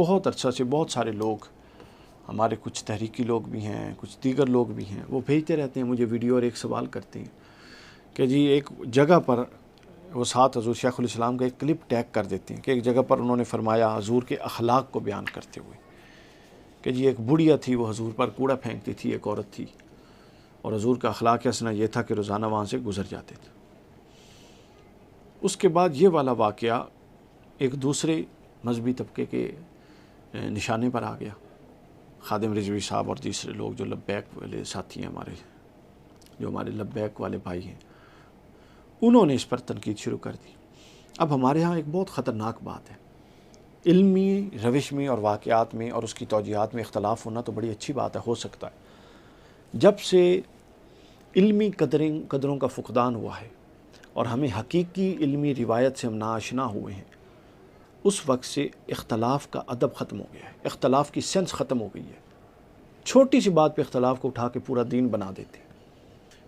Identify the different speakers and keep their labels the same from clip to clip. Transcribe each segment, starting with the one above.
Speaker 1: بہت عرصہ سے بہت سارے لوگ، ہمارے کچھ تحریکی لوگ بھی ہیں، کچھ دیگر لوگ بھی ہیں، وہ بھیجتے رہتے ہیں مجھے ویڈیو اور ایک سوال کرتے ہیں کہ جی ایک جگہ پر وہ ساتھ حضور شیخ الاسلام کا ایک کلپ ٹیگ کر دیتے ہیں کہ ایک جگہ پر انہوں نے فرمایا حضور کے اخلاق کو بیان کرتے ہوئے کہ جی ایک بڑھیا تھی، وہ حضور پر کوڑا پھینکتی تھی، ایک عورت تھی، اور حضور کا اخلاق حسنہ یہ تھا کہ روزانہ وہاں سے گزر جاتے تھے۔ اس کے بعد یہ والا واقعہ ایک دوسرے مذہبی طبقے کے نشانے پر آ گیا، خادم رضوی صاحب اور دوسرے لوگ جو لبیک والے ساتھی ہیں ہمارے، جو ہمارے لبیک والے بھائی ہیں، انہوں نے اس پر تنقید شروع کر دی۔ اب ہمارے ہاں ایک بہت خطرناک بات ہے، علمی روش میں اور واقعات میں اور اس کی توجیہات میں اختلاف ہونا تو بڑی اچھی بات ہے، ہو سکتا ہے۔ جب سے علمی قدروں کا فقدان ہوا ہے اور ہمیں حقیقی علمی روایت سے ہم ناآشنا ہوئے ہیں، اس وقت سے اختلاف کا ادب ختم ہو گیا ہے، اختلاف کی سینس ختم ہو گئی ہے۔ چھوٹی سی بات پہ اختلاف کو اٹھا کے پورا دین بنا دیتے ہیں۔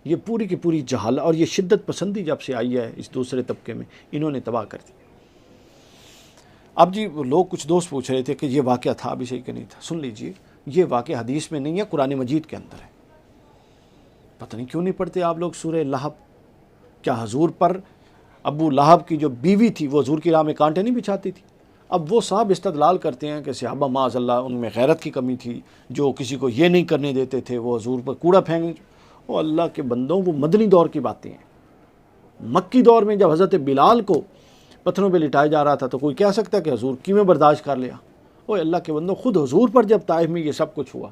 Speaker 1: یہ پوری کی پوری جہالت اور یہ شدت پسندی جب سے آئی ہے اس دوسرے طبقے میں، انہوں نے تباہ کر دی۔ اب جی لوگ کچھ دوست پوچھ رہے تھے کہ یہ واقعہ تھا بھی صحیح کہ نہیں تھا۔ سن لیجئے، یہ واقعہ حدیث میں نہیں ہے، قرآن مجید کے اندر ہے۔ پتہ نہیں کیوں نہیں پڑھتے آپ لوگ سورہ لہب؟ کیا حضور پر ابو لہب کی جو بیوی تھی وہ حضور کی راہ میں کانٹے نہیں بچھاتی تھی؟ اب وہ صاحب استدلال کرتے ہیں کہ صحابہ معاذ اللہ ان میں غیرت کی کمی تھی، جو کسی کو یہ نہیں کرنے دیتے تھے، وہ حضور پر کوڑا پھینک۔ وہ اللہ کے بندوں، وہ مدنی دور کی باتیں ہیں۔ مکی دور میں جب حضرت بلال کو پتھروں پہ لٹایا جا رہا تھا تو کوئی کہہ سکتا ہے کہ حضور کیوں برداشت کر لیا؟ وہ اللہ کے بندوں، خود حضور پر جب طائف میں یہ سب کچھ ہوا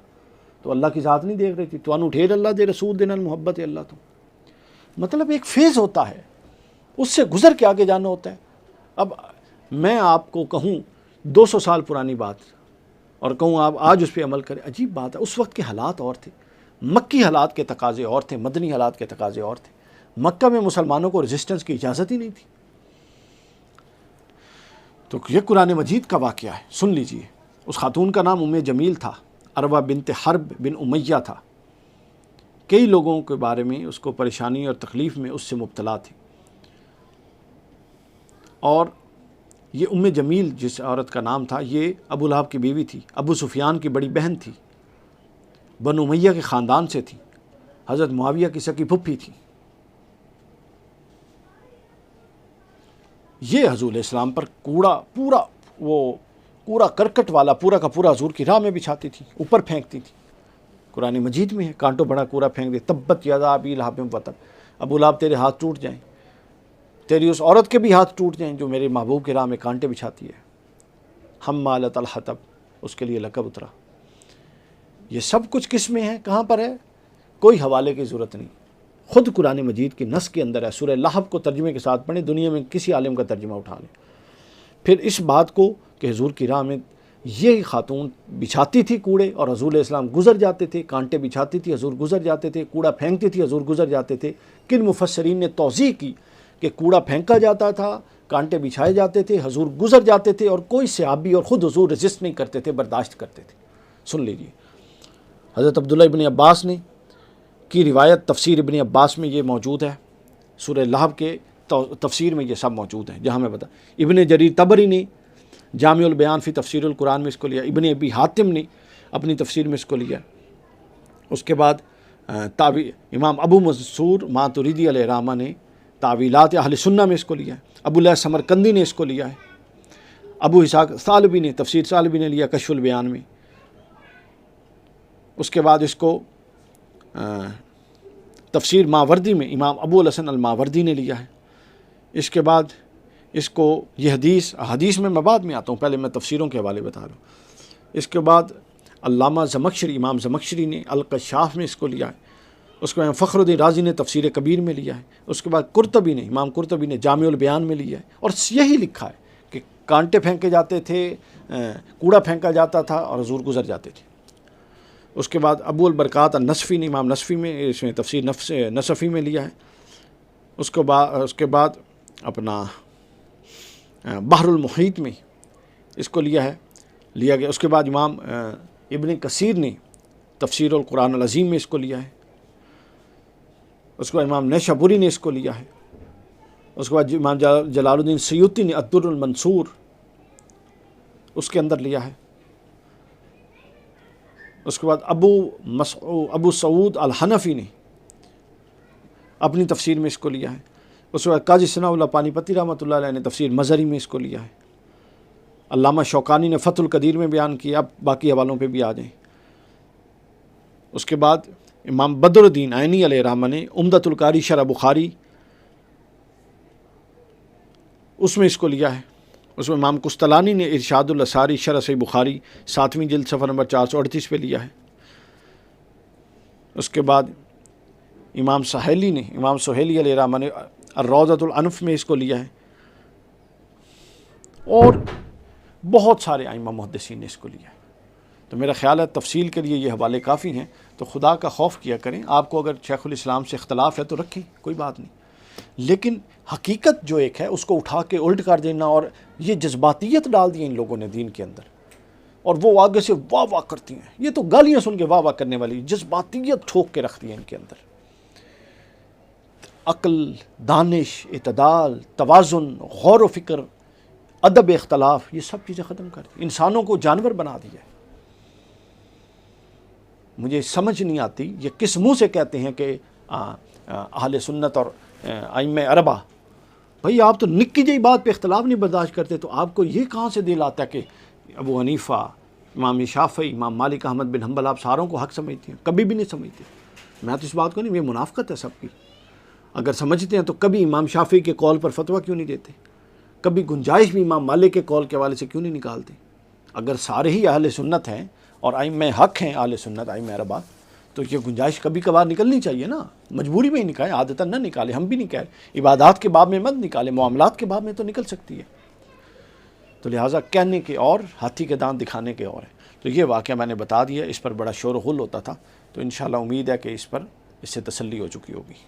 Speaker 1: تو اللہ کی ذات نہیں دیکھ رہی تھی؟ تو انو ٹھیر اللہ دے رسول دینا محبت اللہ۔ تو مطلب ایک فیز ہوتا ہے، اس سے گزر کے آگے جانا ہوتا ہے۔ اب میں آپ کو کہوں 200 سال پرانی بات اور کہوں آپ آج اس پہ عمل کریں، عجیب بات ہے۔ اس وقت کے حالات اور تھے، مکی حالات کے تقاضے اور تھے، مدنی حالات کے تقاضے اور تھے۔ مکہ میں مسلمانوں کو ریزسٹنس کی اجازت ہی نہیں تھی۔ تو یہ قرآن مجید کا واقعہ ہے، سن لیجئے۔ اس خاتون کا نام جمیل تھا، عروہ بنت حرب بن امیہ تھا۔ کئی لوگوں کے بارے میں اس کو پریشانی اور تکلیف میں اس سے مبتلا تھی، اور یہ جمیل جس عورت کا نام تھا یہ ابو لہب کی بیوی تھی، ابو سفیان کی بڑی بہن تھی، بنو امیہ کے خاندان سے تھی، حضرت معاویہ کی سکی پھپھی تھی۔ یہ حضور اسلام پر کوڑا کرکٹ والا پورا کا پورا حضور کی راہ میں بچھاتی تھی، اوپر پھینکتی تھی۔ قرآن مجید میں ہے، کانٹوں بڑا کوڑا پھینک دے، تبت یدا ابی لہب وتب، ابو لہب تیرے ہاتھ ٹوٹ جائیں، تیری اس عورت کے بھی ہاتھ ٹوٹ جائیں جو میرے محبوب کی راہ میں کانٹے بچھاتی ہے۔ حمالۃ الحطب، اس کے لیے لقب اترا۔ یہ سب کچھ کس میں ہے، کہاں پر ہے؟ کوئی حوالے کی ضرورت نہیں، خود قرآن مجید کی نص کے اندر ہے۔ سورہ لہب کو ترجمے کے ساتھ پڑھیں، دنیا میں کسی عالم کا ترجمہ اٹھا لیں، پھر اس بات کو کہ حضور کی راہ میں یہ خاتون بچھاتی تھی کوڑے اور حضور علیہ السلام گزر جاتے تھے، کانٹے بچھاتی تھی، حضور گزر جاتے تھے، کوڑا پھینکتی تھی، حضور گزر جاتے تھے۔ کن مفسرین نے توضیح کی کہ کوڑا پھینکا جاتا تھا، کانٹے بچھائے جاتے تھے، حضور گزر جاتے تھے، اور کوئی صحابی اور خود حضور رجسٹ نہیں کرتے تھے، برداشت کرتے تھے۔ سن لیجیے، حضرت عبداللہ ابن عباس نے کی روایت تفسیر ابن عباس میں یہ موجود ہے، سورہ لہب کے تفسیر میں یہ سب موجود ہیں، جہاں میں بتا ابن جریر طبری نے جامع البیان فی تفسیر القرآن میں اس کو لیا، ابن ابی حاتم نے اپنی تفسیر میں اس کو لیا۔ اس کے بعد امام ابو منصور ماتریدی علیہ رحمہ نے تعویلات اہل سنہ میں اس کو لیا ہے، ابو اللہ سمرقندی نے اس کو لیا ہے، ابو اسحاق ثعلبی نے تفسیر ثعلبی نے لیا کشف البیان میں۔ اس کے بعد اس کو تفسیر ماوردی میں امام ابو الحسن الماوردی نے لیا ہے۔ اس کے بعد اس کو یہ حدیث میں بعد میں آتا ہوں، پہلے میں تفسیروں کے حوالے بتا رہا ہوں۔ اس کے بعد علامہ زمخشری، امام زمخشری نے الکشاف میں اس کو لیا ہے۔ اس کے بعد فخر الدین رازی نے تفسیر کبیر میں لیا ہے۔ اس کے بعد قرطبی نے، امام قرطبی نے جامع البیان میں لیا ہے، اور یہی لکھا ہے کہ کانٹے پھینکے جاتے تھے، کوڑا پھینکا جاتا تھا اور حضور گزر جاتے تھے۔ اس کے بعد ابو البرکات النصفی نے امام نصفی میں اس میں تفسیر نصفی میں لیا ہے۔ اس کے بعد اپنا بحر المحیط میں اس کو لیا گیا۔ اس کے بعد امام ابن کثیر نے تفسیر القرآن العظیم میں اس کو لیا ہے۔ اس کے بعد امام نیشابوری نے اس کو لیا ہے۔ اس کے بعد امام جلال الدین سیوطی نے الدر المنصور اس کے اندر لیا ہے۔ اس کے بعد ابو سعود الحنفی نے اپنی تفسیر میں اس کو لیا ہے. اس کے بعد قاضی ثناء اللہ پانی پتی رحمۃ اللہ علیہ نے تفسیر مظہری میں اس کو لیا ہے. علامہ شوکانی نے فتح القدیر میں بیان کیا. اب باقی حوالوں پہ بھی آ جائیں. اس کے بعد امام بدر الدین عینی علیہ الرحمہ نے عمدۃ القاری شرح بخاری اس میں اس کو لیا ہے. اس میں امام قسطلانی نے ارشاد الاساری شرح صحیح بخاری 7ویں جلد صفحہ نمبر 438 پہ لیا ہے. اس کے بعد امام سہیلی علیہ الرحمہ نے الروضۃ الانف میں اس کو لیا ہے. اور بہت سارے ائمہ محدثین نے اس کو لیا ہے. تو میرا خیال ہے تفصیل کے لیے یہ حوالے کافی ہیں. تو خدا کا خوف کیا کریں. آپ کو اگر شیخ الاسلام سے اختلاف ہے تو رکھیں، کوئی بات نہیں، لیکن حقیقت جو ایک ہے اس کو اٹھا کے الٹ کر دینا اور یہ جذباتیت ڈال دی ان لوگوں نے دین کے اندر، اور وہ آگے سے واہ واہ کرتی ہیں. یہ تو گالیاں سن کے واہ واہ کرنے والی جذباتیت ٹھوک کے رکھ دی ہے ان کے اندر. عقل، دانش، اعتدال، توازن، غور و فکر، ادب، اختلاف، یہ سب چیزیں ختم کر دی. انسانوں کو جانور بنا دیا ہے. مجھے سمجھ نہیں آتی یہ کس منہ سے کہتے ہیں کہ اہل سنت اور ائمہ اربعہ. بھئی آپ تو نکی جئی بات پہ اختلاف نہیں برداشت کرتے، تو آپ کو یہ کہاں سے دل آتا ہے کہ ابو حنیفہ، امام شافعی، امام مالک احمد بن حنبل آپ ساروں کو حق سمجھتے ہیں؟ کبھی بھی نہیں سمجھتے. میں تو اس بات کو نہیں، یہ منافقت ہے سب کی. اگر سمجھتے ہیں تو کبھی امام شافعی کے قول پر فتویٰ کیوں نہیں دیتے؟ کبھی گنجائش بھی امام مالک کے قول کے حوالے سے کیوں نہیں نکالتے؟ اگر سارے ہی اہل سنت ہیں اور ائمہ حق ہیں اہل سنت ائمہ اربعہ، تو یہ گنجائش کبھی کبھار نکلنی چاہیے نا. مجبوری میں ہی نکالیں، عادتاً نہ نکالیں. ہم بھی نہیں کہہ رہے، عبادات کے باب میں مت نکالیں، معاملات کے باب میں تو نکل سکتی ہے. تو لہٰذا کہنے کے اور ہاتھی کے دانت دکھانے کے اور ہیں. تو یہ واقعہ میں نے بتا دیا. اس پر بڑا شور و غل ہوتا تھا، تو انشاءاللہ امید ہے کہ اس سے تسلی ہو چکی ہوگی.